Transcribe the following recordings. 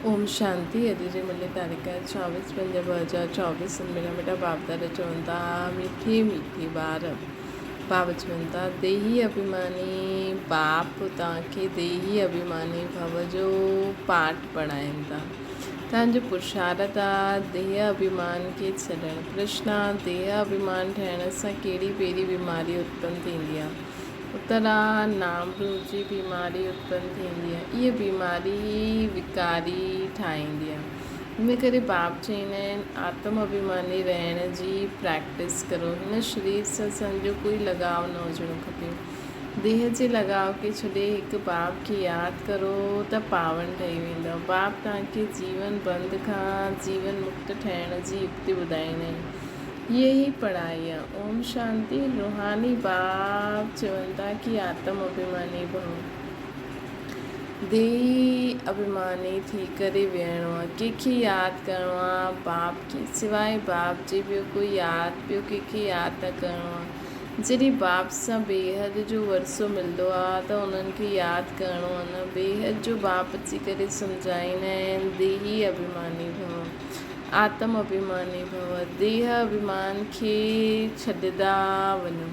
ओम शांति। अॼु जी मिली तारीख़ 24/5/2024। मेरा बेटा बाप दादा चवनि था मीठे मीठे ॿार। बाप चवनि था देही अभिमानी बाप तव्हांखे देही अभिमानी भव जो पाठ पढ़ाइनि था। तव्हांजो पुरुषार्थ आहे देह अभिमान खे छॾणु। प्रश्न आहे देह अभिमान ठहिण सां कहिड़ी पहिरीं बीमारी उत्पन्न थींदी आहे। उत्तर आहे नाम रूप जी बीमारी उत्पन्न थींदी आहे। इहा बीमारी विकारी ठाहींदी आहे। इन करे बाप चवंदा आहिनि आत्म अभिमानी रहण जी प्रैक्टिस करो। हिन शरीर सां असांजो कोई लगाव न हुजणो खपे। देह जे लगाव खे छॾे हिकु बाप खे यादि करो त पावन ठही वेंदव। बाप तव्हांखे जीवन बंदि खां जीवन मुक्त ठहिण जी युक्ति ॿुधाईंदा आहिनि। ये ही पढ़ाई आहे। ओम शांति। रूहानी बाप चवनि था कि आत्म अभिमानी भव। देही अभिमानी थी करे वेहणो आहे। कंहिंखे यादि करिणो आहे बाप खे सवाइ बाप जे ॿियो कोई यादि ॿियो कंहिंखे यादि न करिणो आहे। जॾहिं बाप सां बेहद जो वरसो मिलंदो आहे त उन्हनि खे यादि करिणो आहे न। बेहद जो बाप अची करे सम्झाईंदा आहिनि देही अभिमानी भव आत्म अभिमानी भव। देह अभिमान खे छॾंदा वञो।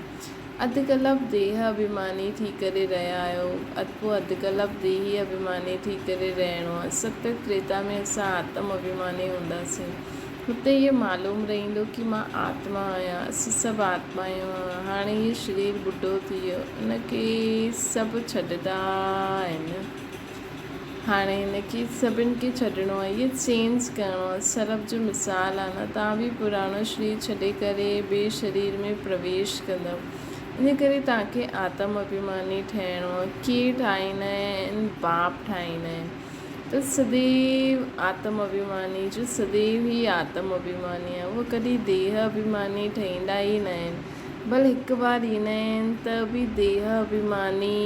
अधु कलाक देह अभिमानी थी करे रहिया आहियो। पोइ अधु कलाक देही अभिमानी थी करे रहणो आहे। सत्य त्रेता में असां आत्म अभिमानी हूंदासीं। हुते इहो मालूम रहंदो कि मां आत्मा आहियां। असीं सभु आत्मा आहियूं। हाणे इहो शरीर ॿुढो थी वियो इनखे सभु छॾंदा आहिनि। हाणे हिनखे सभिनि खे छॾिणो आहे। इहो चेंज करिणो आहे। सरफ जो मिसाल आहे न। तव्हां बि पुराणो शरीर छॾे करे ॿिए शरीर में प्रवेश कंदव। इन करे तव्हांखे आत्म अभिमानी ठहिणो आहे। केरु ठाहींदा आहिनि बाप ठाहींदा आहिनि। त सदैव आत्म अभिमानी जो सदैव ई आत्म अभिमानी आहे। उहो कॾहिं देह अभिमानी ठहींदा ई न आहिनि। भले हिकु बार ईंदा आहिनि त बि देह अभिमानी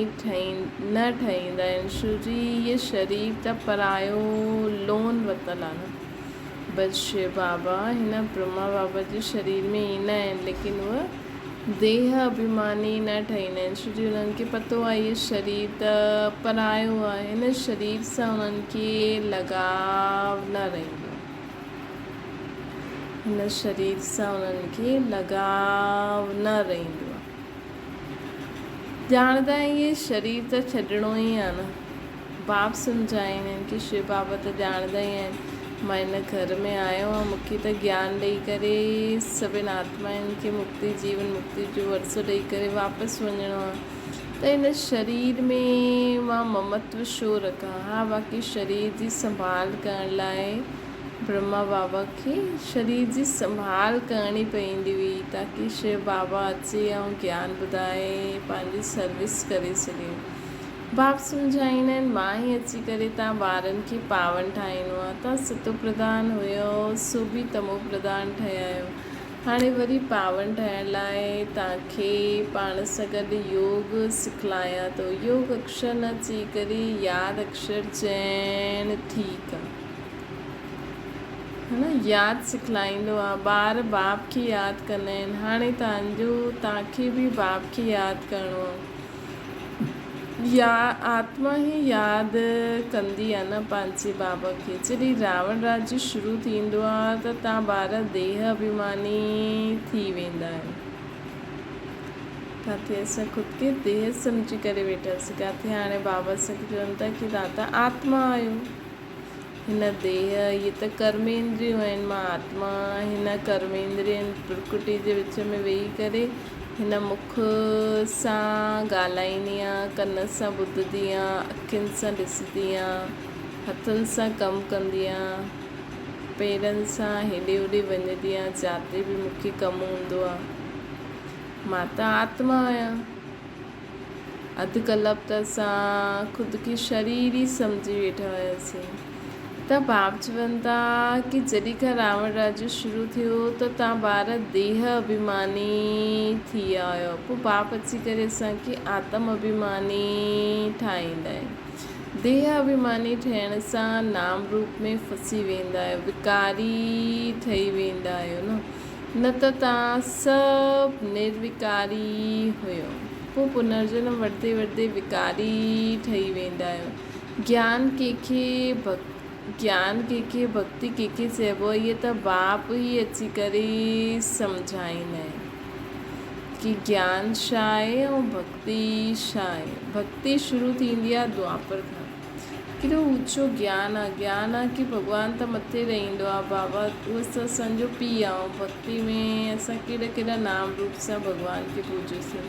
न ठहींदा आहिनि। छो जी इहे शरीर त परायो लोन वरितलु आहे न। बस शिव बाबा हिन ब्रह्मा बाबा जे शरीर में ईंदा आहिनि लेकिन उहे देह अभिमानी न ठहींदा आहिनि। छो जो उन्हनि खे पतो आहे इहो शरीर त परायो आहे। हिन शरीर सां उन्हनि खे लगाव न रहंदो। हिन शरीर सां उन्हनि खे लगाव न रहंदो आहे। ॼाणंदा इहे शरीर त छॾिणो ई आहे न। बाप सम्झाईंदा आहिनि कि शिव बाबा त ॼाणंदा ई आहिनि मां हिन घर में आयो आहियां। मूंखे त ज्ञान ॾेई करे सभिनि आत्माउनि खे मुक्ति जीवन मुक्ति जो वरसो ॾेई करे वापसि वञिणो आहे। त हिन शरीर में मां ममत्व छो रखां। हा बाक़ी शरीर जी संभाल करण लाइ ब्रह्मा बाबा खे शरीर जी संभाल करणी पवंदी हुई ताकी शिव बाबा अचे ऐं ज्ञान ॿुधाए पंहिंजी सर्विस करे सघे। बाप सम्झाईंदा आहिनि मां ई अची करे तव्हां ॿारनि खे पावन ठाहींदो आहे। तव्हां सतो प्रधान हुयो सो बि तमो प्रधान ठहिया आहियो। हाणे वरी पावन ठहिण लाइ तव्हांखे पाण सां गॾु योग सिखलायां थो। योग अक्षर न चई करे यादि अक्षर चइणु ठीकु आहे है न। यादि सिखलाईंदो आहे। ॿार बाप खे यादि कंदा आहिनि। हाणे तव्हांखे बि बाप खे यादि करिणो आहे। या आत्मा ई यादि कंदी आहे न पंहिंजे बाबा खे। जॾहिं रावण राज्य शुरू थींदो आहे त तव्हां ॿार देह अभिमानी थी वेंदा आहियो। किथे असां ख़ुदि खे देह सम्झी करे वेठासीं। किथे हाणे बाबा असांखे चवनि था कि तव्हां त आत्मा आहियो। हिन देह इहे त कर्मेंद्रियूं आहिनि। मां आत्मा हिन कर्मेंद्रियनि प्रकृति जे विच में वेही करे हिन मुख सां ॻाल्हाईंदी आहियां, कन सां ॿुधंदी आहियां, अखियुनि सां ॾिसंदी आहियां, हथनि सां कमु कंदी आहियां, पेरनि सां हेॾे होॾे वञंदी आहियां जिते बि मूंखे कमु हूंदो आहे। मां त आत्मा आहियां। अधु कलाक त असां ख़ुदि खे शरीर ई सम्झी वेठा हुआसीं। त बाप चवनि था कि जॾहिं खां रावण राज्य शुरू थियो त तव्हां ॿार देह अभिमानी थी विया आहियो। पोइ बाप अची करे असांखे आत्म अभिमानी ठाहींदा आहिनि। देह अभिमानी ठहिण सां नाम रूप में फसी वेंदा आहियो। विकारी ठही वेंदा आहियो न त तव्हां सभु निर्विकारी हुयो। पोइ पुनर्जन्म वठंदे वठंदे विकारी ठही वेंदा आहियो। ज्ञान कंहिंखे भक्ति कंहिंखे चइबो आहे, इहे त बाप ई अची करे सम्झाईंदा आहिनि कि ज्ञान छा आहे ऐं भक्ति छा आहे। भक्ति शुरू थींदी आहे द्वापर खां। केॾो ऊचो ज्ञान आहे कि भॻवान त मथे रहंदो आहे, बाबा उहो असांजो पीउ आहे, ऐं भक्ति में असां केॾा नाम रूप सां भॻवान खे पूजियोसीं।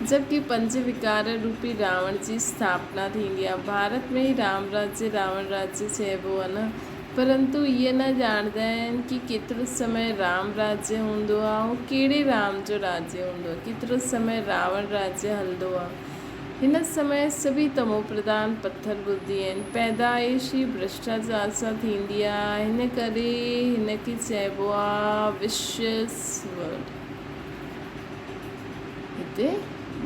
जबकि पंज विकार रूपी रावण जी स्थापना थींदी आहे। भारत में ई राम राज्य रावण राज्य चइबो आहे न, परंतु इहे न ॼाणंदा आहिनि कि केतिरो समय राम राज्य हूंदो आहे ऐं कहिड़े राम जो राज्य हूंदो आहे, केतिरो समय रावण राज्य हलंदो आहे। हिन समय सभी तमो प्रधान पत्थर बुद्धि आहिनि, पैदाइश ई भ्रष्टाचार सां थींदी आहे। हिन करे हिनखे चइबो आहे विशियस वर्ल्ड। हिते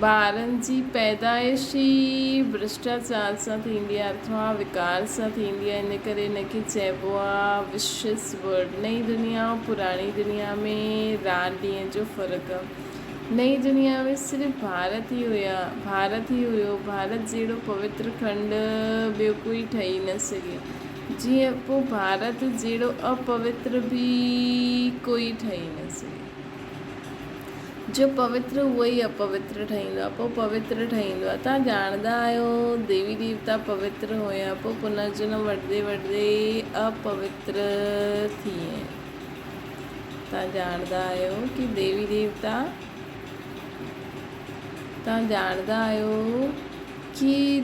ॿारनि जी पैदाइश ई भ्रष्टाचार सां थींदी आहे अथवा विकार सां थींदी आहे। हिन करे हिनखे चइबो आहे विशियस वर्ल्ड। नई दुनिया ऐं पुराणी दुनिया में रात ॾींहं जो फ़र्क़ु आहे। नई दुनिया में सिर्फ़ु भारत ही हुयो। भारत जहिड़ो पवित्र खंड ॿियो कोई ठही न सघे। जीअं पोइ भारत जहिड़ो अपवित्र बि कोई ठही न सघे। जो पवित्र उहो ई अपवित्र ठहींदो आहे, पोइ पवित्र ठहींदो आहे। तव्हां ॼाणंदा आहियो देवी देवता पवित्र हुया, पोइ पुनर्जन्म वठंदे अपवित्र थी विया। तव्हां ॼाणंदा आहियो कि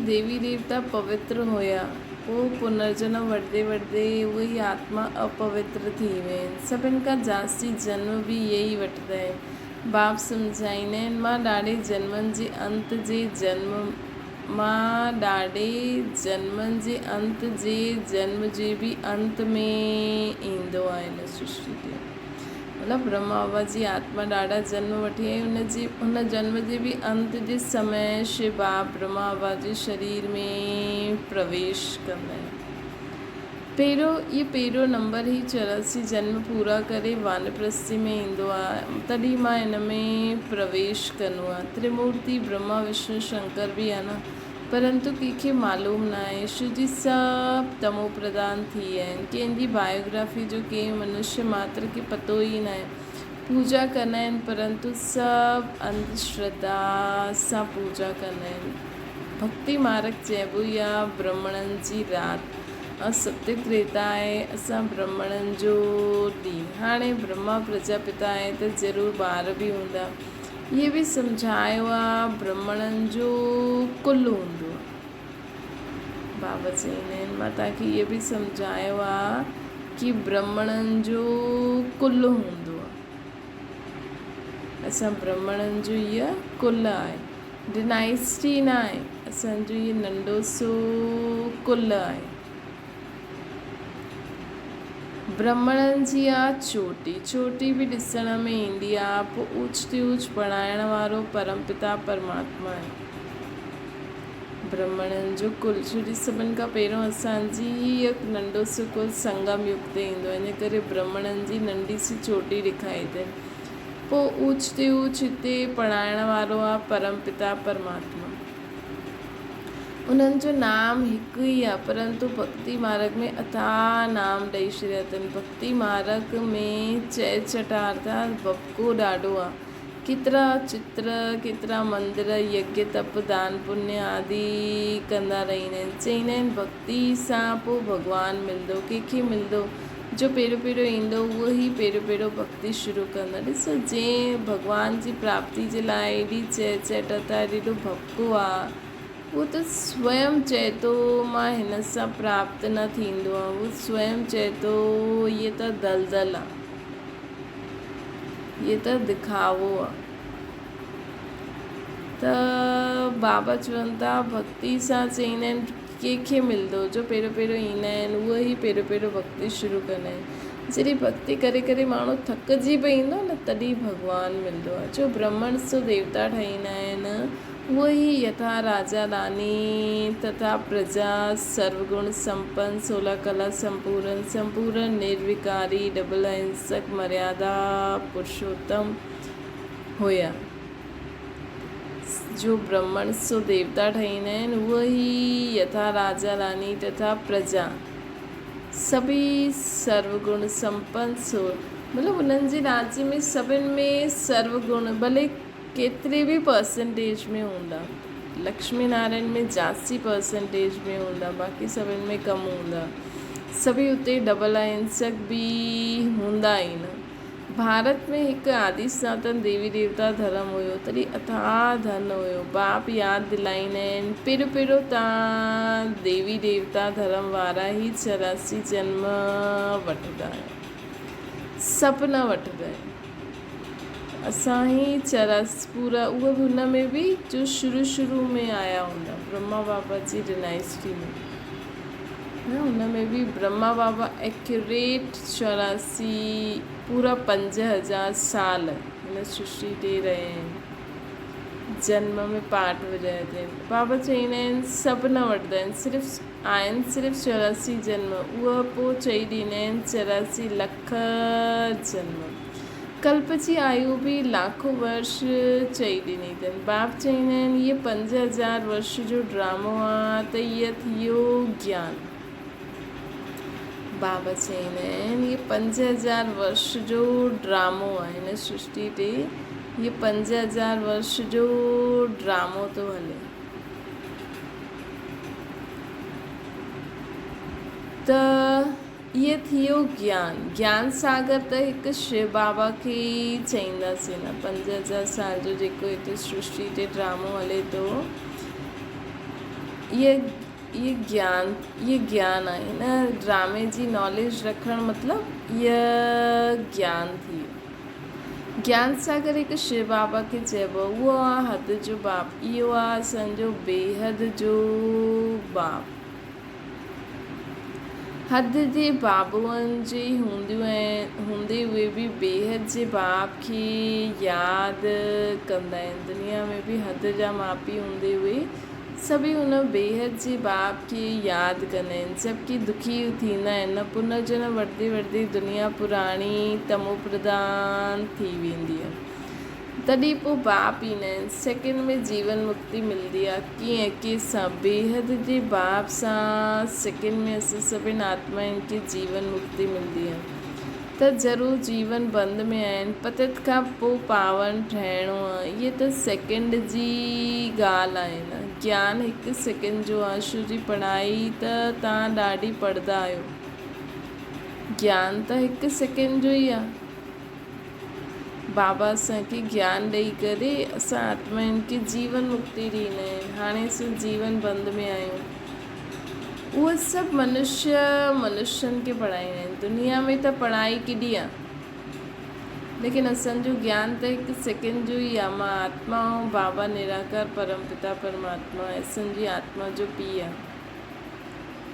देवी देवता पवित्र हुया, पोइ पुनर्जन्म वठंदे उहे आत्मा अपवित्र थी विया आहिनि। सभिनि खां जास्ती जन्म बि इहे ई वठंदा आहिनि। बाप सम्झाईंदा आहिनि मां ॾाढे जन्मनि जे जन्म जे बि अंत में ईंदो आहे हिन सृष्टि ते। मतिलबु ब्रह्मा बाबा जी आत्मा ॾाढा जन्म वठी आई, हुन जन्म जे बि अंत जे समय शिव बाप ब्रह्मा बाबा जे शरीर में प्रवेश कंदा आहिनि। पहिरियों नंबर ई 84 जन्म पूरा करे वानप्रस्थी में ईंदो आहे, तॾहिं मां हिन में प्रवेश कंदो आहे। त्रिमूर्ति ब्रह्मा विष्णु शंकर बि आहे न, परंतु कंहिंखे मालूम न आहे। यीशु जी सभु तमो प्रधान थी विया आहिनि। कंहिंजी बायोग्राफी जो कंहिं मनुष्य मात्र खे पतो ई न आहे। पूजा कंदा आहिनि, परंतु सभु अंधश्रद्धा सां पूजा कंदा आहिनि। भक्ति मार्ग चइबो ई आहे ब्राह्मणनि जी राति, ऐं सत्य त्रेता आहे असां ब्राह्मणनि जो ॾींहुं। हाणे ब्रह्मा प्रजापिता आहे त ज़रूरु ॿार बि हूंदा। इहे बि सम्झायो आहे ब्राह्मणनि जो कुल हूंदो आहे। बाबा चवंदा आहिनि मां तव्हांखे इहे बि सम्झायो आहे कि ब्राह्मणनि जो कुल हूंदो आहे। असां ब्राह्मणनि जो इहा कुल आहे, डिनाइस्टी न आहे। असांजो इहो नंढो सो कुल आहे। ब्राह्मणनि जी आहे चोटी बि ॾिसण में ईंदी आहे। पोइ ऊच पढ़ाइण वारो परमपिता परमात्मा आहे। ब्राह्मणनि जो कुल छोजी सभिनि खां पहिरियों असांजी इहो नंढो सो कुल संगम युग ते ईंदो आहे। इन करे ब्राह्मणनि जी नंढी सी चोटी ॾेखारी अथनि। पोइ ऊच हिते पढ़ाइण वारो आहे परमपिता परमात्मा। उन्हनि जो नाम हिकु ई आहे, परंतु भक्ति मार्ग में अथाह नाम ॾेई छॾिया अथनि। भक्ति मार्ग में चटारता भपको ॾाढो आहे। केतिरा चित्र, केतिरा मंदिर, यज्ञ तप दान पुण्य आदि कंदा रहंदा आहिनि। चवंदा आहिनि भक्ति सां पोइ भॻवानु मिलंदो। कंहिंखे मिलंदो? जो पहिरियों ईंदो उहो ई पहिरियों भक्ति शुरू कंदा। ॾिसो जंहिं भॻवान जी प्राप्ति जे लाइ एॾी चटता एॾो भपको आहे, उहो त स्वयं चए थो मां हिन सां प्राप्त न थींदो आहे। उहो स्वयं चए थो इहे त दलदल आहे, इहे त दिखावो आहे। त बाबा चवनि था भक्ति सां चवंदा आहिनि कंहिंखे मिलंदो? जो पहिरियों ईंदा आहिनि उहो ई पहिरियों भक्ति शुरू कंदा आहिनि। जॾहिं भक्ति करे करे माण्हू थकिजी पईंदो न, तॾहिं भॻवानु मिलंदो आहे। जो ब्राह्मण सो देवता ठहींदा आहिनि, उहो ई यथा राजा रानी तथा प्रजा सर्वगुण संपन्न 16 कला संपूर्ण निर्विकारी डबल अहिंसक मर्यादा पुरुषोत्तम हुया। जो ब्राह्मण सो देवता ठहींदा आहिनि उहो ई यथा राजा रानी तथा प्रजा सभी सर्वगुण संपन्न सो, मतिलबु उन्हनि जे राज्य में सभिनि में सर्वगुण भले केतिरे बि परसेंटेज में हूंदा, लक्ष्मी नारायण में 80% में हूंदा, बाक़ी सभिनि में कम हूंदा, सभी उते डबल अहिंसक बि हूंदा ई न। भारत में हिकु आदि सनातन देवी देवता धर्म हुयो, तॾहिं अथाह धन हुयो। बाप यादि दिलाईंदा आहिनि, पहिरियों तव्हां देवी देवता धर्म वारा ई 84 जन्म वठंदा आहियो, सभु न वठंदा आहिनि। असां ई 84 पूरा, उहो बि हुन में बि जो शुरू में आया हूंदा ब्रह्मा बाबा जी डिनाइस्टी में, हुन में भी ब्रह्मा बाबा एक्यूरेट 84 पूरा 5000 साल हिन सृष्टि ते रहे आहिनि, जन्म में पाठ विझाया अथनि। बाबा चईंदा आहिनि सभु न वठंदा आहिनि, सिर्फ़ु आहिनि सिर्फ़ु 84 जन्म, उहा पोइ चई ॾींदा आहिनि 84 लख जन्म। कल्प जी आयु भी लाखों वर्ष चई ॾिनी अथनि। बाप चईंदा आहिनि इहे 5000 वर्ष जो ड्रामो आहे त इहो थियो ज्ञान। बाबा चईंदा आहिनि इहे 5000 वर्ष जो ड्रामो आहे हिन सृष्टि ते, इहे 5000 वर्ष जो ड्रामो थो हले। त इहे थियो ज्ञान सागर त हिकु शिव बाबा खे ई चईंदासीं न। 5000 साल जो जेको हिते सृष्टि ते ड्रामो हले थो, ये ज्ञान आहे न। ड्रामे जी नॉलेज रखणु मतिलबु इहा ज्ञान थी। ज्ञान सागर हिकु शिव बाबा खे चइबो, उहो आहे हद जो बाप, इहो आहे असांजो बेहद जो बाप। हद जे बाबुअनि जी हूंदे हुए बि बेहद जे बाप खे यादि कंदा आहिनि। दुनिया में बि हद जा माउ पीउ हूंदे हुए सभी हुन बेहद जे बाप खे यादि कंदा आहिनि, जबकि दुखी थींदा आहिनि। पुनर्जन्म वठंदे वठंदे दुनिया पुराणी तमो प्रधान थी वेंदी आहे, तॾहिं पोइ बाप ईंदा आहिनि। सेकेंड में जीवन मुक्ति मिलंदी आहे। कीअं कंहिंसां बेहद जे बाप सां सेकेंड में असां सभिनि आत्माउनि खे जीवन मुक्ति मिलंदी आहे। त ज़रूरु जीवन बंद में आहिनि, पतित खां पोइ पावन ठहिणो आहे, इहे त सेकेंड जी ॻाल्हि आहे न। ज्ञान हिकु सेकेंड जो आहे। शुरू जी पढ़ाई त तव्हां ॾाढी पढ़ंदा आहियो, ज्ञान त हिकु सेकेंड जो ई आहे। बाबा असांखे ज्ञान ॾेई करे असां आत्माउनि खे जीवन मुक्ति ॾींदा आहिनि। हाणे असां जीवन बंद में आहियूं, उहे सभु मनुष्यनि खे पढ़ाईंदा आहिनि। दुनिया में त पढ़ाई केॾी आहे, लेकिन असांजो ज्ञान त हिकु सेकेंड जो ई आहे। मां आत्मा ऐं बाबा निराकार परमपिता परमात्मा असांजी आत्मा जो पीउ आहे।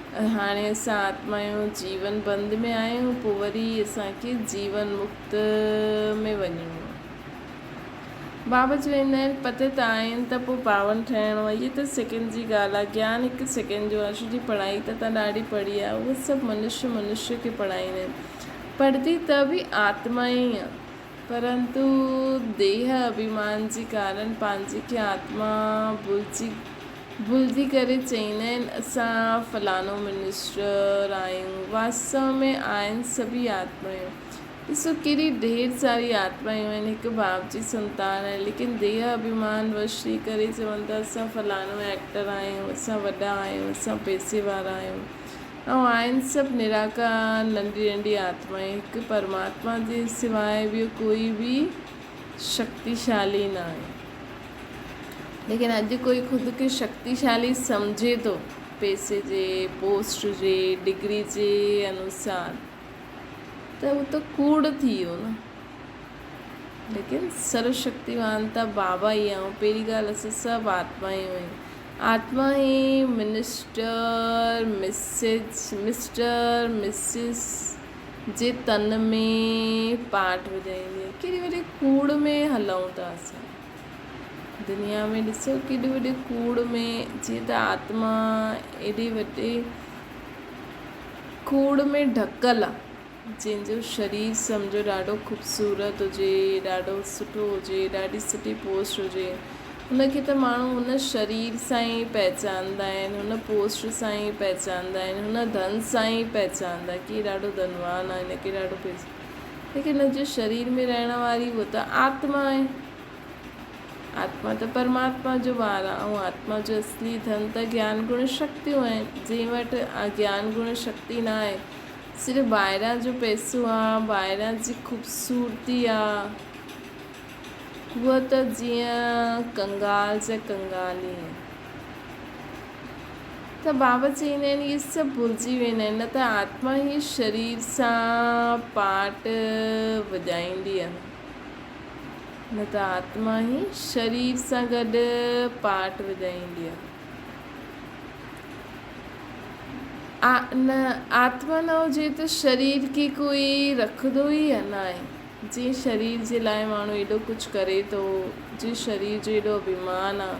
हाणे असां आत्मा आहियूं, जीवन बंद में आहियूं, पोइ वरी असांखे जीवन मुक्त में वञिणो आहे। बाबा चवंदा आहिनि पतित आहिनि त पोइ पावन ठहिणो आहे, इहा त सेकेंड जी ॻाल्हि आहे। ज्ञान हिकु सेकेंड जो आहे। शुरू जी पढ़ाई त तव्हां ॾाढी पढ़ी आहे, उहे सभु मनुष्य खे पढ़ाईंदा आहिनि। पढ़ंदी त बि आत्मा ई आहे, परंतु देह अभिमान जे कारण पंहिंजे खे आत्मा भुलिजी करे चईंदा आहिनि असां फलानो मिनिस्टर आहियूं। वास्तव में आहिनि सभी आत्मायूं। ॾिसो केॾी ढेर सारी आत्मायूं आहिनि, हिकु बाप जी संतान आहे, लेकिन देह अभिमान वश थी करे चवनि था असां फलानो एक्टर आहियूं, असां वॾा आहियूं, असां पैसे वारा आहियूं। ऐं आहिनि सभु निराकार नंढी नंढी आत्माएं। हिकु परमात्मा जे सवाइ ॿियो कोई बि शक्तिशाली न आहे। लेकिन अॼु कोई ख़ुदि खे शक्तिशाली सम्झे थो पैसे जे, पोस्ट जे, डिग्री जे अनुसार, त उहो त कूड़ थी वियो न। लेकिन सर्वशक्तिवान त बाबा ई आहे। पहिरीं ॻाल्हि असां सभु आत्मायूं आहियूं। आत्मा ई मिस्टर मिसिस जे तन में पाठ विझाईंदी आहे। केॾी वॾी कूड़ में हलूं था असां दुनिया में। ॾिसो केॾी वॾी कूड़ में, जीअं त आत्मा एॾी वॾी कूड़ में ढकल आहे, जंहिंजो शरीर सम्झो ॾाढो ख़ूबसूरत हुजे, ॾाढो सुठो हुजे, ॾाढी सुठी पोस्ट हुजे, हुनखे त माण्हू हुन शरीर सां ई पहचानंदा आहिनि, हुन पोस्ट सां ई पहचानंदा आहिनि, हुन धन सां ई पहचानंदा कि ॾाढो धनवान आहे, हिनखे ॾाढो पैसो। लेकिन हिन जे शरीर में रहण वारी उहा त आत्मा आहे। आत्मा त परमात्मा जो ॿारु आहे, ऐं आत्मा जो असली धन त ज्ञान गुण शक्तियूं आहिनि। जंहिं वटि ज्ञान गुण शक्ति न आहे, सिर्फ़ु ॿाहिरां जो पैसो आहे, ॿाहिरां जी ख़ूबसूरती आहे, उहा त जीअं कंगाल जा कंगाल ई आहे। त बाबा चईंदा आहिनि इहे सभु भुलिजी वेंदा आहिनि, न त आत्मा ई शरीर सां पाट वॼाईंदी आहे, न त आत्मा ई शरीर सां गॾु पाट वॼाईंदी आहे। आत्मा न हुजे त शरीर खे कोई रखंदो ई न आहे। जीअं शरीर जे लाइ माण्हू एॾो कुझु करे थो, जीअं शरीर जो एॾो अभिमान आहे,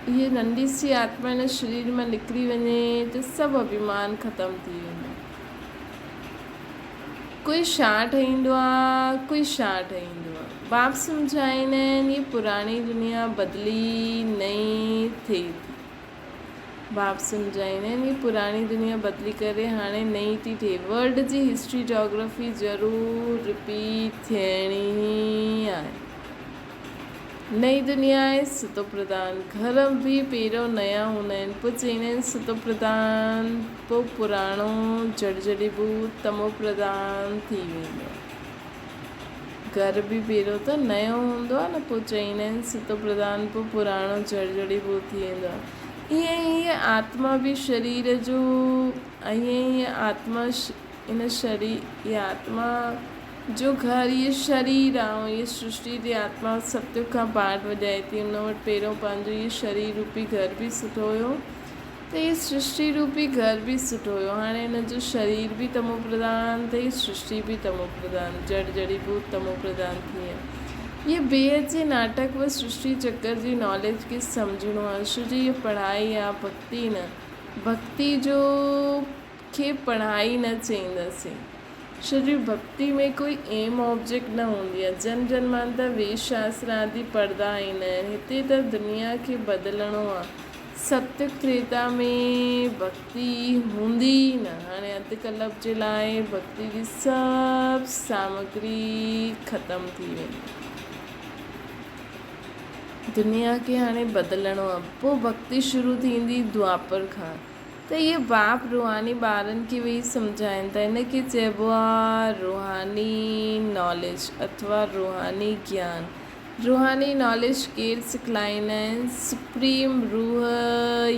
इहे नंढी सी आत्मा हिन शरीर मां निकिरी वञे त सभु अभिमान ख़तमु थी वेंदो। कोई छा ठहींदो आहे, कोई छा ठहींदो आहे। बाप सम्झाईंदा आहिनि इहे पुराणी दुनिया बदिली नई थिए थी। बाप सम्झाईंदा आहिनि इहे पुराणी दुनिया बदिली करे हाणे नई थी थिए। वर्ल्ड जी हिस्ट्री जोग्राफी ज़रूरु रिपीट थियणी ई आहे। नई दुनिया आहे सतो प्रधान। घर बि पहिरियों नया हूंदा आहिनि, पोइ चईंदा आहिनि सतो प्रधान, पोइ पुराणो जड़जड़ीभूत तमो प्रधान थी वेंदो आहे। घर बि पहिरियों त नयो हूंदो आहे न, पोइ चईंदा आहिनि सतो प्रधान, पोइ पुराणो जड़जड़ीभूत थी वेंदो आहे। ईअं ई आत्मा बि शरीर जो, ईअं ई आत्मा इन शरीर, इहा आत्मा जो घर इहे शरीर आहे, इहे सृष्टि जी आत्मा सत्य खां पाठ वॼाए थी। हुन वटि पहिरियों पंहिंजो इहे शरीर रूपी घर बि सुठो हुयो, त इहे सृष्टि रूपी घर बि सुठो हुयो। हाणे हिन जो शरीर बि तमो प्रधान, त इहा सृष्टि बि तमो प्रधान, जड़ जड़ीभूत तमो प्रधान थी आहे। ये बेहद जे नाटक व सृष्टि चक्कर जी नॉलेज खे सम्झणो आहे। छो जो इहा पढ़ाई आहे, भक्ति न। भक्ति जो खे पढ़ाई न चईंदासीं, छो जो भक्ति में कोई एम ऑब्जेक्ट न हूंदी आहे। जन जन्मांतर वेद शास्त्र आदि पढ़ंदा ईंदा आहिनि। हिते त दुनिया खे बदिलणो आहे। सत्य त्रेता में भक्ति हूंदी न। हाणे अधु कल्प जे लाइ भक्ति जी सभु सामग्री ख़तमु थी वेंदी। दुनिया खे हाणे बदिलणो आहे, पोइ भक्ति शुरू थींदी द्वापर खां। त इहे बाप रूहानी ॿारनि खे वेही सम्झाइनि था। हिन खे चइबो आहे रूहानी नॉलेज अथवा रूहानी ज्ञान। रूहानी नॉलेज केरु सिखलाईंदा आहिनि? सुप्रीम रूह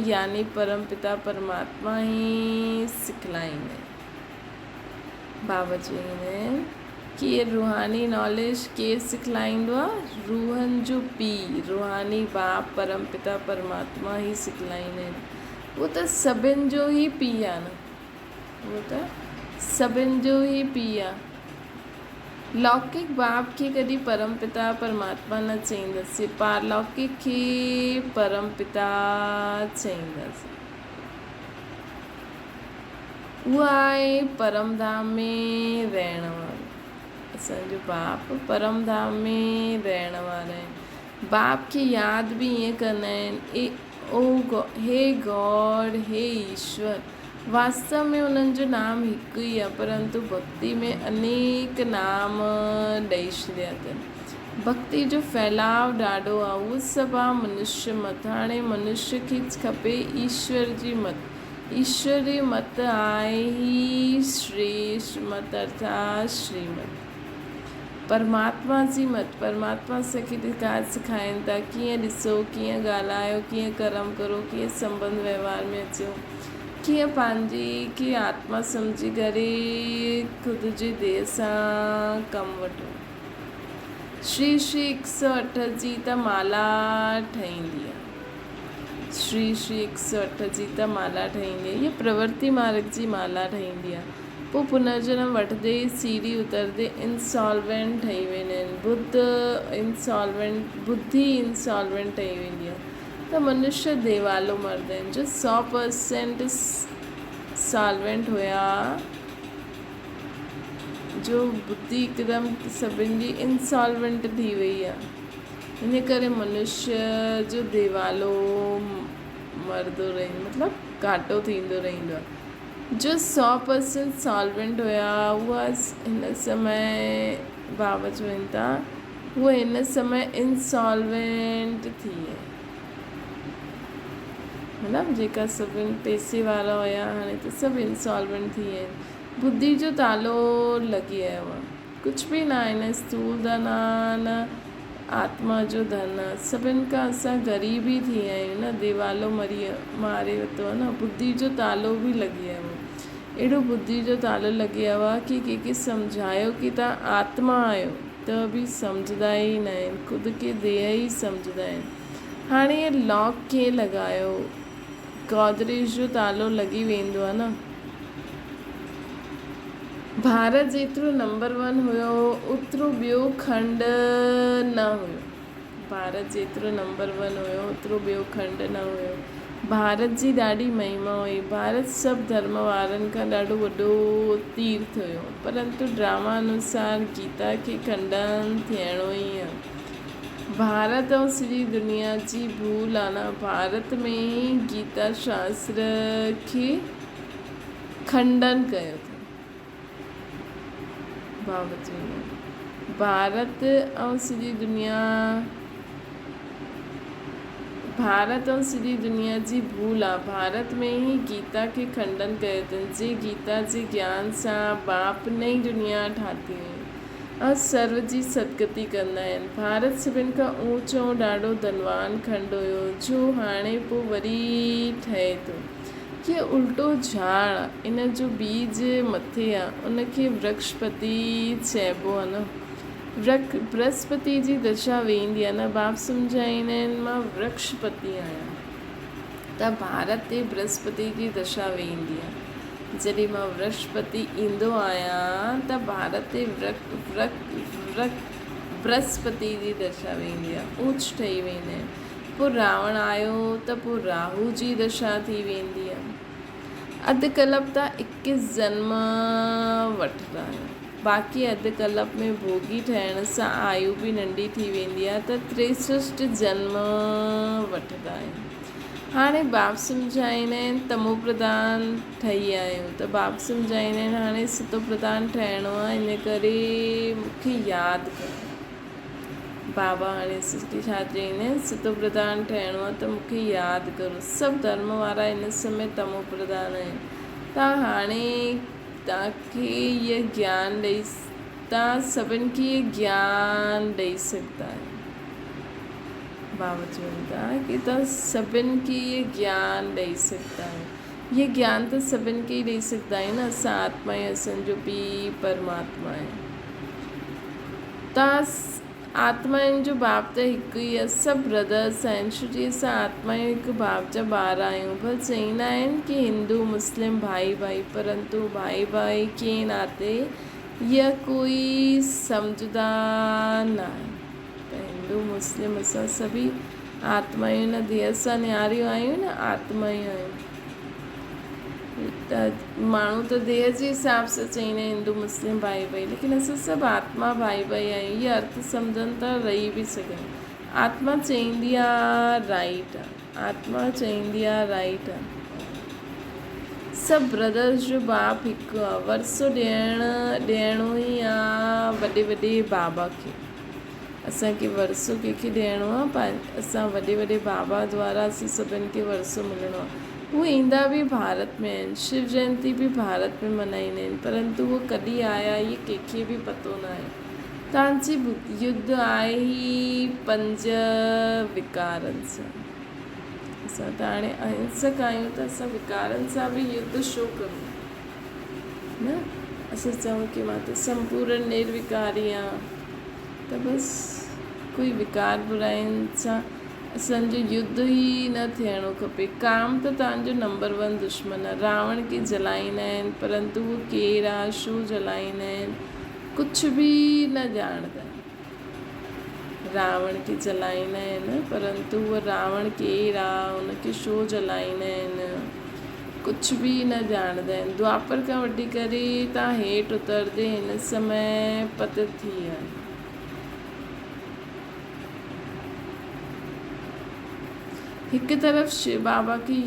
यानी परमपिता परमात्मा ई सिखलाईंदा आहिनि। बाबा चईंदा आहिनि कि ये रूहानी नॉलेज केरु सिखलाईंदो आहे? रूहनि जो पीउ, रूहानी बाप परमपिता परमात्मा ई सिखलाईंदा आहिनि। उहो त सभिनि जो ई पीउ आहे न, उहो त सभिनि जो ई पीउ आहे। लौकिक बाप खे कॾहिं परमपिता परमात्मा न चईंदासीं, पारलौकिक खे परमपिता चईंदासीं। उहा आहे परमधाम में रहण वारो। असांजो बाप परमधाम में रहण वारा आहिनि। बाप खे यादि बि ईअं कंदा आहिनि, हे गॉड, हे ईश्वर। वास्तव में उन्हनि जो नाम हिकु ई आहे, परंतु भक्ति में अनेक नाम ॾेई छॾिया अथनि। भक्ति जो फैलाव ॾाढो आहे। उहो सभु आहे मनुष्य मत। हाणे मनुष्य खे खपे ईश्वर जी मत। ईश्वरी मत आहे ही श्रेष्ठ मत, अर्थात श्रीमत। परमात्मा जी मत। परमात्मा असांखे सेखारीनि था कीअं ॾिसो, कीअं ॻाल्हायो, कीअं कर्म करो, कीअं संबंध व्यवहार में अचो, कीअं पंहिंजी खे आत्मा सम्झी करे ख़ुदि जी देह सां कमु वठो। श्री श्री 108 जी त माला ठहींदी आहे। श्री श्री 108 जी त माला ठहींदी आहे। इहा प्रवृत्ति मार्ग जी माला ठहींदी आहे। पोइ पुनर्जन्म वठंदे सीढ़ी उतरंदे इंसॉल्वेंट ठही वेंदा आहिनि। बुद्धि इंसॉल्वेंट ठही वेंदी आहे। त मनुष्य देवालो मरदा आहिनि। जो 100% सॉल्वेंट हुया, जो बुद्धि हिकदमि सभिनि जी इंसॉल्वेंट थी वई आहे, इन करे मनुष्य जो देवालो मरदो रही मतलब घाटो थींदो रहंदो आहे। जो 100% सॉल्वेंट हुया उहा हिन समय बाबा चवनि था उहा हिन समय इंसॉल्वेंट थी आहे। मतिलबु जेका सभिनि पैसे वारा हुया हाणे त सभु इंसॉल्वेंट थी विया आहिनि। बुद्धि जो तालो लॻी वियो आहे, कुझु बि न आहे, न स्थूल धन आहे न आत्मा जो धन आहे। सभिनि खां असां ग़रीब ई थी विया आहियूं न, देवालो मारे वरितो आहे न। बुद्धि जो तालो बि लॻी वियो आहे, अहिड़ो बुद्धि जो तालो लॻी वियो आहे कि कंहिंखे सम्झायो कि तव्हां आत्मा आहियो त बि सम्झंदा ई न आहिनि, ख़ुदि खे देह ई सम्झंदा आहिनि। हाणे इहे लॉक कीअं लॻायो? गोदरेज जो तालो लॻी वेंदो आहे न। भारत जेतिरो नंबर 1 हुयो ओतिरो ॿियो खंड न हुयो। भारत जेतिरो नंबर 1 हुयो ओतिरो ॿियो खंड न हुयो। भारत जी ॾाढी महिमा हुई। भारत सभु धर्म वारनि खां ॾाढो वॾो तीर्थ हुयो, परंतु ड्रामा अनुसार गीता खे खंडन थियणो ई आहे। भारत ऐं सॼी दुनिया जी भूल आहे न, भारत में ई गीता शास्त्र खे खंडन कयो अथई। भारत ऐं सॼी दुनिया जी भूल आहे। भारत में ई गीता खे खंडन कयो अथनि। जे गीता जे ज्ञान सां बाप नई दुनिया ठाती हुई ऐं सर्व जी सदगति कंदा आहिनि। भारत सभिनि खां ऊचो ॾाढो धनवान खंड हुयो जो हाणे पोइ वरी ठहे थो। हीअ उल्टो झाड़ आहे, इन जो बीज मथे आहे, उनखे वृक्षपति चइबो आहे न। बृहस्पति जी दशा वेंदी आहे न, बाप सम्झाईंदा आहिनि मां वृक्षपति आहियां त भारत ते बृहस्पति जी दशा वेंदी आहे। जॾहिं मां वृक्षपति ईंदो आहियां त भारत ते बृहस्पति जी दशा वेंदी आहे, ऊच ठही वेंदा आहिनि। पोइ रावण आयो त पोइ राहु जी दशा थी वेंदी आहे। अधु कल्प तां 21 जन्म वठंदा आहियूं, बाक़ी अधु कल्प में भोगी ठहिण सां आयु बि नंढी थी वेंदी आहे त 63 जन्म वठंदा आहियूं। हाणे बाप सम्झाईंदा आहिनि तमो प्रधान ठही आहियूं त बाप सम्झाईंदा आहिनि हाणे सतो प्रधान ठहिणो आहे, इन करे मूंखे यादि कयो। बाबा हाणे छा चईंदा आहिनि, सतो प्रधान ठहिणो आहे त मूंखे यादि करो। सभु धर्म वारा हिन समय तमो प्रधान आहिनि। तव्हां हाणे तव्हांखे इहो ज्ञान ॾेई, तव्हां सभिनि खे इहो ज्ञान ॾेई सघंदा आहियो। बाबा चवनि था कि तव्हां सभिनि खे इहो ज्ञान ॾेई सघंदा आहियो। इहो ज्ञान त सभिनि खे ई ॾेई सघंदा आहियूं न। असां आत्मा आहियूं, असांजो पीउ परमात्मा आहे। तव्हां आत्माउनि जो बाप त हिकु ई आहे, सभु ब्रदर्स आहिनि। छो जी असां आत्माऊं हिकु बाप जा ॿार आहियूं। पर चईंदा आहिनि कि हिंदू मुस्लिम भाई भाई, परंतु भाई भाई के नाते इहा कोई सम्झदा न आहे। त हिंदू मुस्लिम असां सभी आत्माऊं न, देह सां निहारियूं आहियूं न, आत्माऊं आहियूं। त माण्हू त देह जे हिसाब सां चईंदा आहिनि हिंदू मुस्लिम भाई भाई, लेकिन असां सभु आत्मा भाई भाई आहियूं। इहा अर्थ सम्झनि था रही बि सघनि। आत्मा चईंदी आहे राइट आहे, आत्मा चईंदी आहे राइट आहे। सभु ब्रदर्स जो बाप हिकु आहे। वरसो ॾियणो ई आहे वॾे वॾे बाबा खे। असांखे वरसो कंहिंखे ॾियणो आहे, असां वॾे बाबा द्वारा असां सभिनि खे वरसो मिलणो आहे। उहे ईंदा बि भारत में आहिनि। शिव जयंती बि भारत में मल्हाईंदा आहिनि, परंतु उहे कॾहिं आया इहे कंहिंखे बि पतो न आहे। तव्हांजी युद्ध आहे ई 5 विकारनि सां। असां त हाणे अहिंसक आहियूं त असां विकारनि सां बि युद्ध छो करूं न। असां चऊं कि मां त संपूर्ण निर्विकारी आहियां, त बसि कोई विकार बुराइनि सां असांजो युद्ध ई न थियणो खपे। काम त तव्हांजो नंबर 1 दुश्मन आहे। रावण खे जलाईंदा आहिनि, परंतु उहो केरु आहे, छो जलाईंदा आहिनि, कुझु बि न ॼाणंदा आहिनि। रावण खे जलाईंदा आहिनि, परंतु उहो रावण केरु आहे, उनखे छो जलाईंदा आहिनि, कुझु बि न ॼाणंदा आहिनि। द्वापर खां वठी करे तव्हां हेठि उतरदे हिन समय पत थी आहे। हिकु तरफ़ शिव बाबा की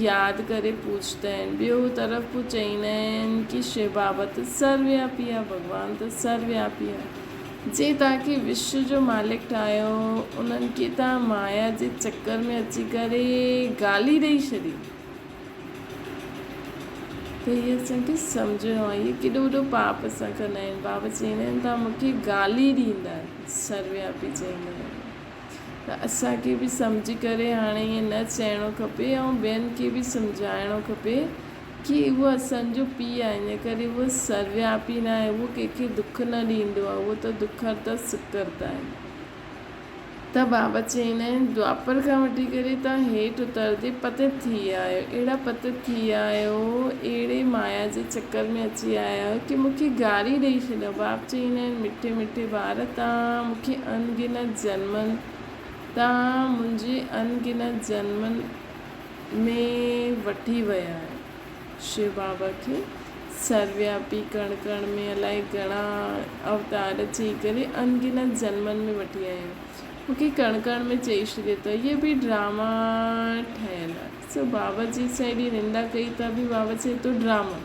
यादि करे पूछंदा आहिनि, ॿियो तरफ़ पोइ चईंदा आहिनि कि शिव बाबा त सर्वव्यापी आहे, भॻवानु त सर्वव्यापी आहे। जे तव्हांखे विश्व जो मालिक ठाहियो, उन्हनि खे तव्हां माया जे चकर में अची करे गाली ॾेई छॾी, त इहे असांखे सम्झणो आहे, इहे केॾो वॾो पाप असां कंदा आहियूं। बाबा चवंदा आहिनि तव्हां मूंखे गाली ॾींदा, सर्वव्यापी चवंदा आहिनि। त असांखे बि सम्झी करे हाणे ईअं न चइणो खपे ऐं ॿियनि खे बि सम्झाइणो खपे कि उहो असांजो पीउ आहे, इन करे उहो सर्वव्यापी न आहे, उहो कंहिंखे दुख न ॾींदो आहे, उहो त दुख हरता सुख करता आहे। त बाबा चवंदा आहिनि द्वापर खां वठी करे तव्हां हेठि उतरदे पतित थी विया आहियो, अहिड़ा पतित थी विया आहियो, अहिड़े माया जे चकर में अची आया आहियो कि मूंखे गारी ॾेई छॾियो। बाप चवंदा आहिनि मिठे मिठे ॿार, तव्हां मूंखे अनगिनत जन्मनि, तव्हां मुंहिंजे अनगिनत जन्मनि में वठी विया आहियो। शिव बाबा खे सर्वव्यापी कण कण में अलाए घणा अवतार अची करे अनगिनत जन्मनि में वठी आया आहियो। मूंखे कण कण में चई छॾियो त इहे बि ड्रामा ठहियल आहे। सो बाबा जी सां एॾी निंदा कई त बि बाबा चए थो ड्रामा,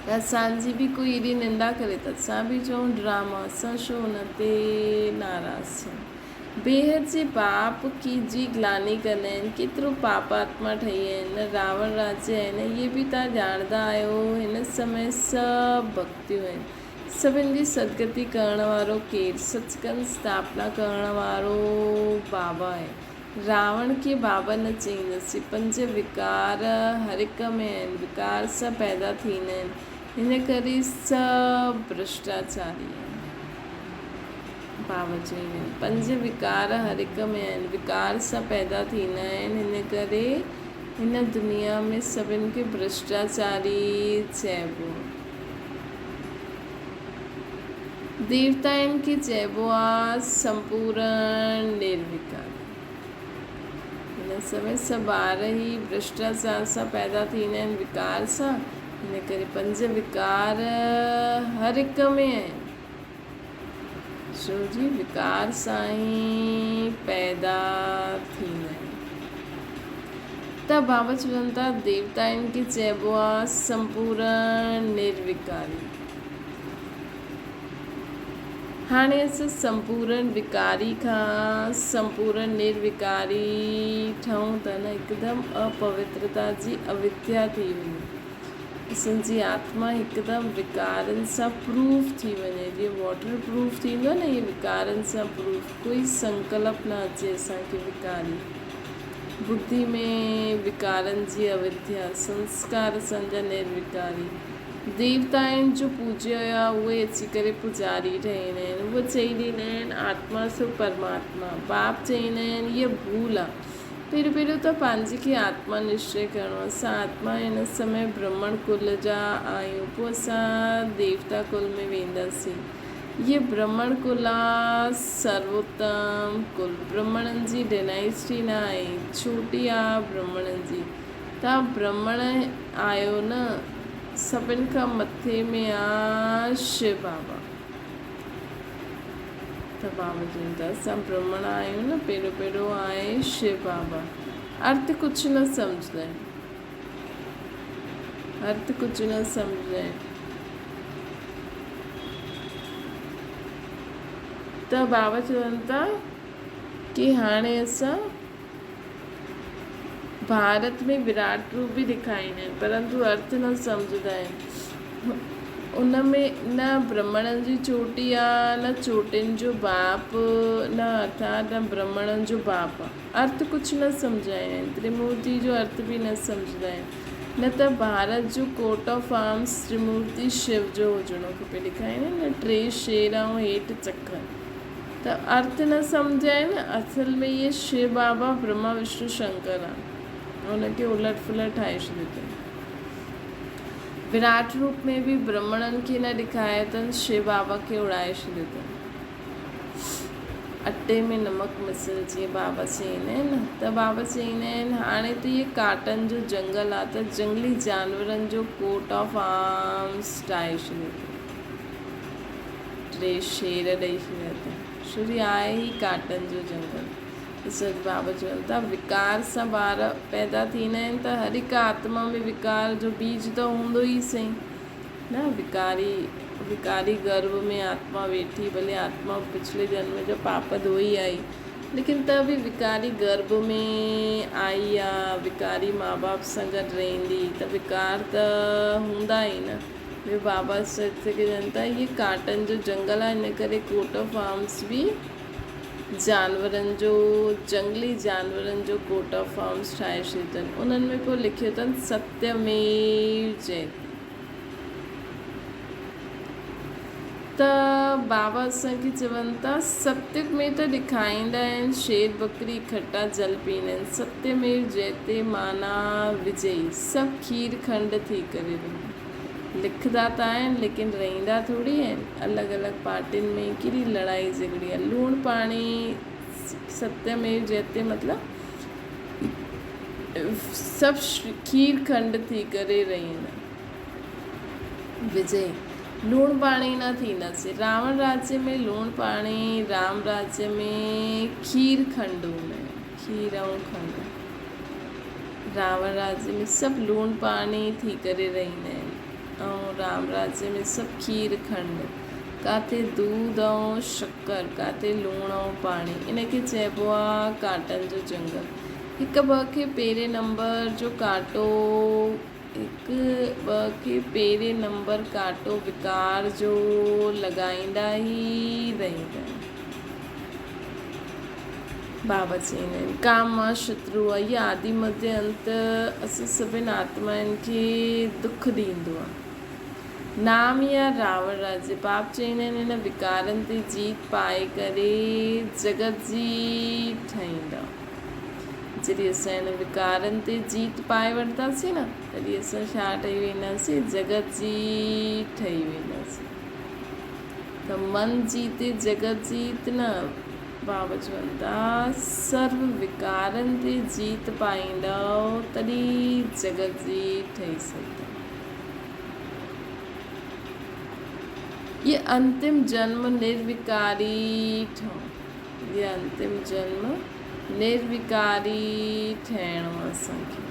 त असांजी बि कोई एॾी निंदा करे त असां बि चऊं ड्रामा, असां छो हुन ते नाराज़ थियूं। बेहद जे बाप की जी ग्लानी कंदा आहिनि, केतिरो पापात्मा ठही आहिनि, रावण राज्य आहिनि, इहे बि तव्हां ॼाणंदा आहियो। हिन समय सभु भक्तियूं आहिनि, सभिनि जी सदगति करण वारो केरु, सचखंड स्थापना करण वारो बाबा आहे। रावण खे बाबा न चईंदसि, 5 विकार हर हिक में आहिनि, विकार सां पैदा थींदा आहिनि, हिन करे सभु भ्रष्टाचारी आहिनि। बाबा चवंदा आहिनि 5 विकार हर हिक में आहिनि, विकार सां पैदा थींदा आहिनि, हिन करे हिन दुनिया में सभिनि खे भ्रष्टाचारी चइबो। देवताउनि खे चइबो आहे संपूर्ण निर्विकार। हिन समय सभु ॿार ई भ्रष्टाचार सां पैदा थींदा आहिनि, विकार सां, हिन करे 5 विकार हर हिक में आहिनि, छो जी विकार सां ई पैदा थींदा आहिनि। त बाबा चवनि था देवताउनि खे चइबो आहे संपूर्ण निर्विकारी। हाणे असां संपूर्ण विकारी खां संपूर्ण निर्विकारी ठहूं था न, हिकदमि अपवित्रता जी अविद्या थी वञे, असांजी आत्मा हिकदमि विकारनि सां प्रूफ थी वञे। जीअं वॉटर प्रूफ थींदो आहे न, इहे विकारनि सां प्रूफ, कोई संकल्प न अचे असांखे विकारी। बुद्धि में विकारनि जी अविद्या, संस्कार असांजा निर्विकारी। देवताउनि जो पूज्य हुया, उहे अची करे पुजारी ठहींदा आहिनि, उहे चई ॾींदा आहिनि आत्मा सो परमात्मा। बाप चईंदा आहिनि हीअ भूल आहे, पहिरियों त पंहिंजे खे आत्मा निश्चय करिणो। असां आत्मा हिन समय ब्राह्मण कुल जा आहियूं, पोइ असां देवता कुल में वेंदासीं। ये ब्राह्मण कुल आहे सर्वोत्तम कुल, ब्राह्मणनि जी डायनेस्टी न आहे, छोटी आहे ब्राह्मणनि जी। तव्हां ब्राह्मण आहियो न, सभिनि खां मथे में आहे शिव बाबा। त बाबा चवनि था असां ब्राह्मण आहियूं न, पहिरियों आहे शिव बाबा। अर्थ कुझु न सम्झंदा आहिनि, अर्थ कुझु न सम्झंदा आहिनि। त बाबा चवनि था कि हाणे असां भारत में विराट रूप बि ॾेखारींदा आहिनि, परंतु अर्थ न सम्झंदा आहिनि। उन में न ब्राह्मणनि जी चोटी आहे, न चोटियुनि जो बाप, न अर्थात न ब्राह्मणनि जो बाप आहे। अर्थ कुझु न सम्झाया आहिनि, त्रिमूर्ति जो अर्थ बि न सम्झंदा आहिनि। न त भारत जो कोट ऑफ आर्म्स त्रिमूर्ति शिव जो हुजणो खपे, ॾेखारींदा आहिनि न 3 शेर ऐं हेठि चक्र। त अर्थ न सम्झिया आहिनि। असल में इहे शिव बाबा ब्रह्मा विष्णु शंकर आहे, हुनखे उलट फुलट ठाहे छॾियो अथनि। विराट रूप में बि ब्राह्मणनि खे न ॾेखारियो अथनि, शिव बाबा खे उड़ाए छॾियो अथनि। अटे में नमक मिसल, जीअं बाबा चईंदा आहिनि न। त बाबा चईंदा आहिनि हाणे त इहे काटनि जो जंगल आहे, त जंगली जानवरनि जो कोट ऑफ आर्म्स ठाहे छॾियो अथनि, 3 शेर ॾेई छॾिया अथनि, छो जो आहे ई काटनि जो जंगल। सच बाबा चवनि था विकार सां ॿार पैदा थींदा आहिनि त हर हिकु आत्मा में विकार जो बीज त हूंदो ई सही न। विकारी गर्भ में आत्मा वेठी, भले आत्मा पिछले जन्म जो पाप धोई आई, लेकिन त बि विकारी गर्भ में आई आहे, विकारी माँ बाप सां गॾु रहंदी त विकार त हूंदा ई न। ॿियो बाबा सत्य खे चवनि था इहे काटन जो जंगल आहे, इन करे कोट ऑफ आर्म्स बि जानवरनि जो, जंगली जानवरनि जो कोट ऑफ आर्म्स ठाहे छॾियो अथनि। उन्हनि में पोइ लिखियो अथनि सत्यमेव जयते। त बाबा असांखे चवनि था सत्य में त ॾेखारींदा आहिनि शेर बकरी खटा जल पींदा आहिनि, सत्यमेव जयते माना विजयी, सभु खीर खंड थी करे लिखंदा त आहिनि लेकिन रहंदा थोरी आहिनि। अलॻि अलॻि पार्टियुनि में कहिड़ी लड़ाई झगड़ी आहे। लूणु पाणी सत्यमेव जयते मतिलबु सभु खीर खंड थी करे रहंदा, विजय। लूणु पाणी न थींदासीं। रावण राज्य में लूणु पाणी, राम राज्य में खीर खंड हूंदा आहिनि, खीर ऐं खंड। रावण राज्य में सभु लूणु पाणी थी करे रहंदा आहिनि ऐं राम राज्य में सभु खीर खंड, काथे दूध ऐं शक्कर, काथे लूणु ऐं पाणी। इनखे चइबो आहे काटनि जो जंगल। हिकु ॿ खे पहिरें नंबर जो कांटो, हिकु ॿ खे पहिरें नंबर कांटो विकार जो लॻाईंदा ई रहंदा आहिनि। बाबा चवंदा आहिनि काम मां शत्रु आहे, इहा आदि मध्य अंत असां सभिनि आत्माउनि खे दुख ॾींदो आहे। नाम या रावण राज्य, बाप चवंदा आहिनि हिन विकारनि ते जीत पाए करे जगत जी ठाहींदा। जॾहिं असां हिन विकारनि ते जीत पाए वठंदासीं न, तॾहिं असां छा ठही वेंदासीं, जगत जी ठही वेंदासीं। त मन जीते जगत जीत न, बाबा चवनि था सर्व विकारनि ते जीत पाईंदव तॾहिं जगत जी ठही सघंदा। ये अंतिम जन्म निर्विकारी ठहो, ये अंतिम जन्म निर्विकारी ठहिणो आहे असांखे।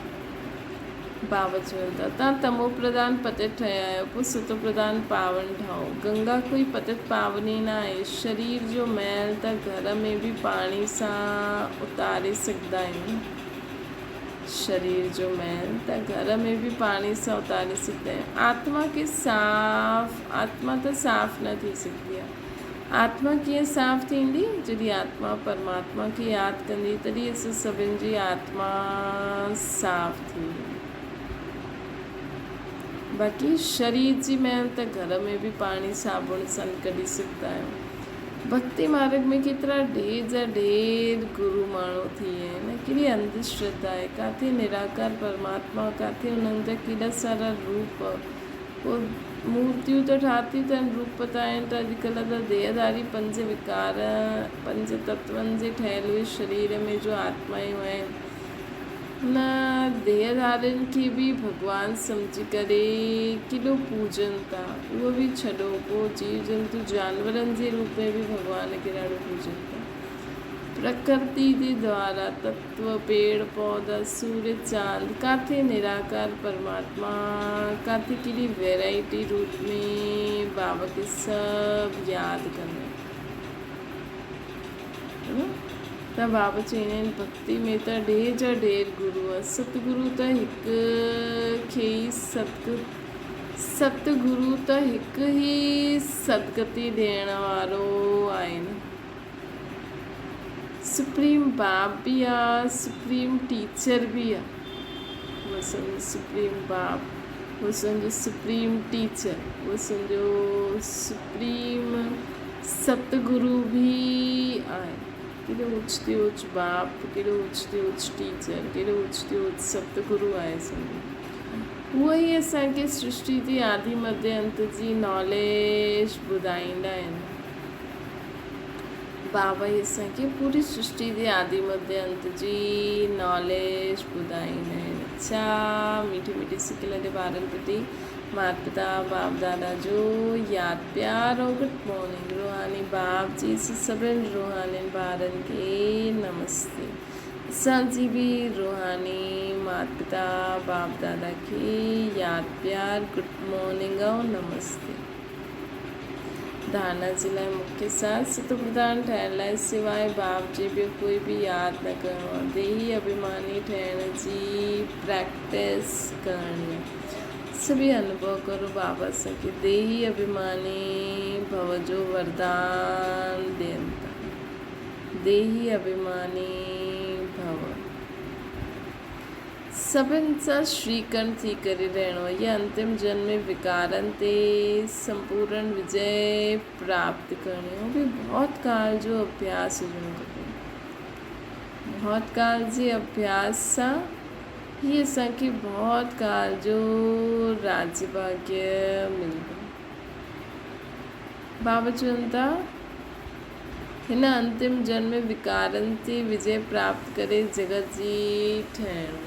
बाबा चवनि था तव्हां तमो प्रधान पतित ठहिया आहियो, पोइ सतो प्रधान पावन ठहो। गंगा कोई पतित पावनी न आहे। शरीर जो मैल त घर में बि पाणी सां उतारे सघंदा आहियूं। शरीर जो मैल त घर में बि पाणी सां उतारे सघंदा आहियूं। आत्मा खे साफ़, आत्मा त साफ़ न थी सघंदी आहे। आत्मा कीअं साफ़ थींदी, जॾहिं आत्मा परमात्मा खे यादि कंदी तॾहिं असां सभिनि जी आत्मा साफ़ थींदी। बाक़ी शरीर जी मैल त घर में बि पाणी साबुण सां कढी सघंदा आहियूं। भक्ति मार्ग में केतिरा ढेर जा ढेर गुरु माण्हू थी विया आहिनि। कहिड़ी अंधश्रद्धा आहे, किथे निराकार परमात्मा, किथे उन्हनि जा केॾा सारा रूप, पोइ मूर्तियूं त ठातियूं अथनि, रूप त आहिनि त अॼुकल्ह त देहधारी पंज विकार, पंज तत्वनि जे ठहियल हुए शरीर में जो आत्मायूं आहिनि, न देहधारियुनि खे बि भॻवानु सम्झी करे केॾो पूजनि था। उहो बि छॾो, पोइ जीव जंतु जानवरनि जे रूप में बि भॻवान खे ॾाढो पूजनि था। प्रकृति जे द्वारा तत्व, पेड़ पौधा, सूर्य चांद, काथे निराकार परमात्मा, काथे केॾी वैराइटी रूप में बाबा खे सभु यादि कंदा आहिनि। त बाबा चवंदा आहिनि भक्ति में त ढेर जा ढेर गुरू आहे। सतगुरु त हिकु खे ई सतगुरु त हिकु ई सदगति ॾियण वारो आहे न। सुप्रीम बाप बि आहे, सुप्रीम टीचर बि आहे। उहो सम्झो सुप्रीम बाप, उहो सम्झो सुप्रीम टीचर, उहो सम्झो सुप्रीम सतगुरु बि आहे। केॾो उच ते उच बाप, केॾो उच ते उच टीचर, केॾो उच ते उच सतगुरु आहे सम्झो। उहो ई असांखे सृष्टि जी आदि मध्य अंत जी नॉलेज ॿुधाईंदा आहिनि। बाबा ई असांखे पूरी सृष्टि जे आदि मध्य अंत जी नॉलेज ॿुधाईंदा आहिनि। अच्छा मीठी मीठी सिक लॾे ॿारनि प्रति माता पिता बाप दादा जो याद प्यार और गुड मॉर्निंग रूहानी बाप जी से सभिनि रूहानी ॿारनि खे नमस्ते। असांजी बि रूहानी माता पिता बाप दादा खे याद प्यार गुड मॉर्निंग और नमस्ते। धारणा जे लाइ मुख्य साथ सत प्रधान ठहिण लाइ सवाइ बाप जे ॿियो कोई बि यादि न करिणो आहे। देही अभिमानी ठहिण जी प्रैक्टिस करणी आहे। सभी अनुभव करो बाबा असांखे देही अभिमानी भव जो वरदान ॾियनि था। देही अभिमानी भव सभिनि सां श्रीकंठ थी करे रहणो आहे। या अंतिम जन्म में विकारनि ते संपूर्ण विजय प्राप्त करणी आहे। भी बहुत काल जो अभ्यास हुजणो खपे। बहुत काल जे अभ्यास सां ही असांखे बहुत काल जो राज्य भाग्य मिलंदो। बाबा चवनि था हिन अंतिम जन्म में विकारनि ते विजय प्राप्त करे जगत जी ठहिणो।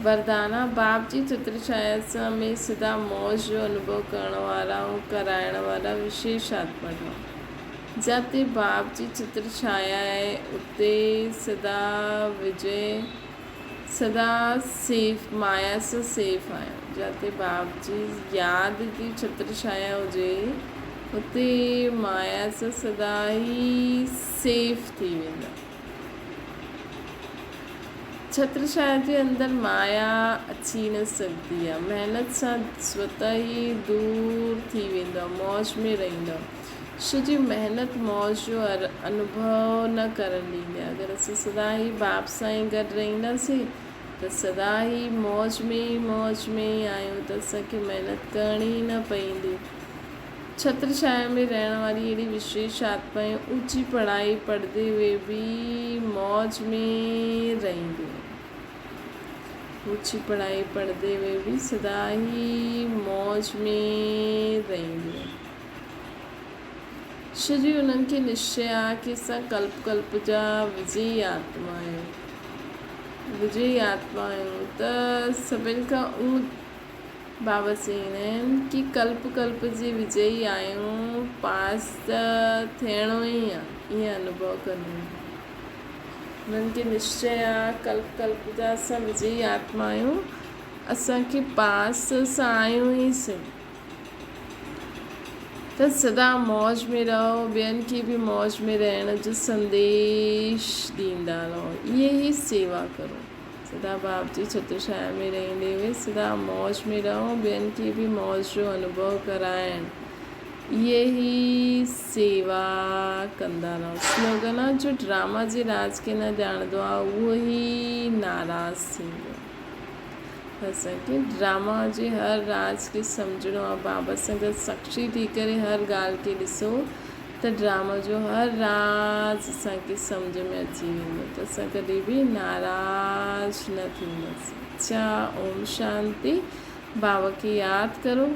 वरदाना बाप जी छत्रछाया सां में सदा मौज जो अनुभव करण वारा ऐं कराइण वारा विशेष आत्मा ठहो। जिते बाप जी छत्रछाया आहे उते सदा विजय सदा सेफ माया से सेफ आहियो। जिते बाप जी यादि जी छत्रछाया हुजे उते माया से सदा ई सेफ थी वेंदा। छत्रछाया जे अंदर माया अची न सघंदी आहे। महिनत सां स्वतः ई दूर थी वेंदा, मौज में रहंदा। छो जी महिनत मौज जो अनुभव न करण ॾींदी आहे। अगरि असां सदा ई बाप सां ई गॾु रहंदासीं त सदा ई मौज में ई आहियूं त असांखे महिनत करणी ई न पवंदी। छत्रछाया में रहण वारी अहिड़ी विशेष आत्माएं ऊंची पढ़ाई पढ़ंदे हुए भी मौज में रहंदियूं। ऊंची पढ़ाई पढ़ंदे हुए भी सदा ही मौज में रहंदियूं। छो जी उन्हनि खे निश्चय आहे कि असां कल्प कल्प जा विजयी आत्मा आहियूं। विजयी आत्मा आहियूं त सभिनि खां बाबा चवंदा आहिनि कि कल्प कल्प जे विजयी आहियूं, पास त थियणो ई आहे। ईअं अनुभव करिणो आहे। उन्हनि खे निश्चय आहे कल्प कल्प जा असां विजयी आत्मा आहियूं, असांखे पास सां आहियूं ई सही। त सदा मौज में रहो, ॿियनि खे बि मौज में रहण जो संदेश ॾींदा रहो। इहे ई सेवा करो। सदा बाप जी छत्रछाया में रहंदे हुए सदा मौज में रहो, ॿियनि खे बि मौज जो अनुभव कराइण। इहे ई सेवा कंदा रहो। स्लोगन आहे जो ड्रामा जे राज खे न ॼाणंदो आहे उहो ई नाराज़ थींदो। असांखे ड्रामा जे हर राज खे सम्झणो आहे। बाबा सां गॾु साक्षी थी करे हर ॻाल्हि खे ॾिसो त ड्रामा जो हर राज असांखे सम्झ में अची वेंदो त असां कॾहिं बि नाराज़ न थींदासीं। अच्छा, ओम शांति। बाबा खे यादि करो।